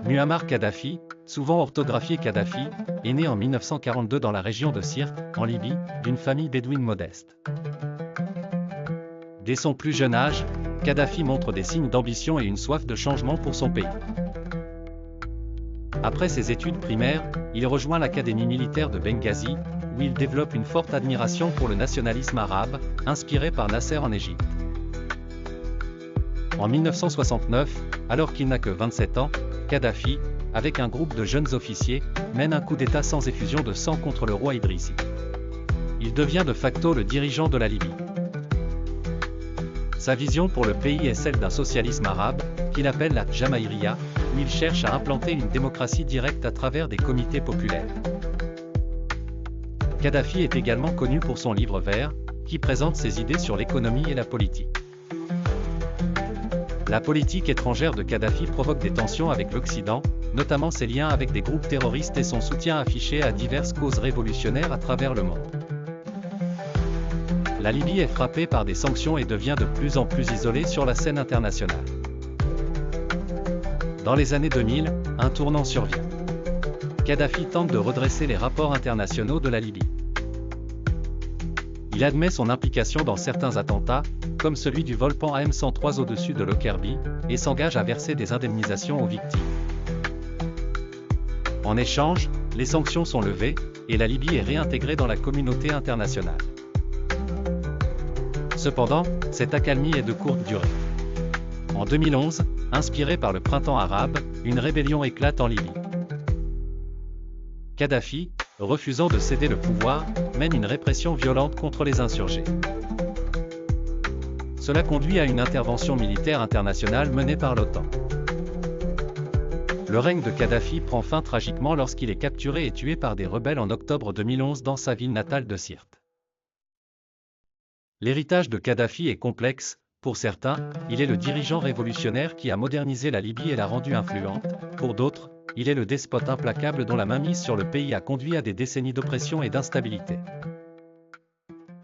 Muammar Kadhafi, souvent orthographié Kadhafi, est né en 1942 dans la région de Sirte, en Libye, d'une famille bédouine modeste. Dès son plus jeune âge, Kadhafi montre des signes d'ambition et une soif de changement pour son pays. Après ses études primaires, il rejoint l'académie militaire de Benghazi, où il développe une forte admiration pour le nationalisme arabe, inspiré par Nasser en Égypte. En 1969, alors qu'il n'a que 27 ans, Kadhafi, avec un groupe de jeunes officiers, mène un coup d'État sans effusion de sang contre le roi Idrissi. Il devient de facto le dirigeant de la Libye. Sa vision pour le pays est celle d'un socialisme arabe, qu'il appelle la Jamaïria, où il cherche à implanter une démocratie directe à travers des comités populaires. Kadhafi est également connu pour son livre vert, qui présente ses idées sur l'économie et la politique. La politique étrangère de Kadhafi provoque des tensions avec l'Occident, notamment ses liens avec des groupes terroristes et son soutien affiché à diverses causes révolutionnaires à travers le monde. La Libye est frappée par des sanctions et devient de plus en plus isolée sur la scène internationale. Dans les années 2000, un tournant survient. Kadhafi tente de redresser les rapports internationaux de la Libye. Il admet son implication dans certains attentats, comme celui du Volpan AM103 au-dessus de Lockerbie, et s'engage à verser des indemnisations aux victimes. En échange, les sanctions sont levées, et la Libye est réintégrée dans la communauté internationale. Cependant, cette accalmie est de courte durée. En 2011, inspiré par le printemps arabe, une rébellion éclate en Libye. Kadhafi, refusant de céder le pouvoir, mène une répression violente contre les insurgés. Cela conduit à une intervention militaire internationale menée par l'OTAN. Le règne de Kadhafi prend fin tragiquement lorsqu'il est capturé et tué par des rebelles en octobre 2011 dans sa ville natale de Sirte. L'héritage de Kadhafi est complexe. Pour certains, il est le dirigeant révolutionnaire qui a modernisé la Libye et l'a rendue influente. Pour d'autres, il est le despote implacable dont la mainmise sur le pays a conduit à des décennies d'oppression et d'instabilité.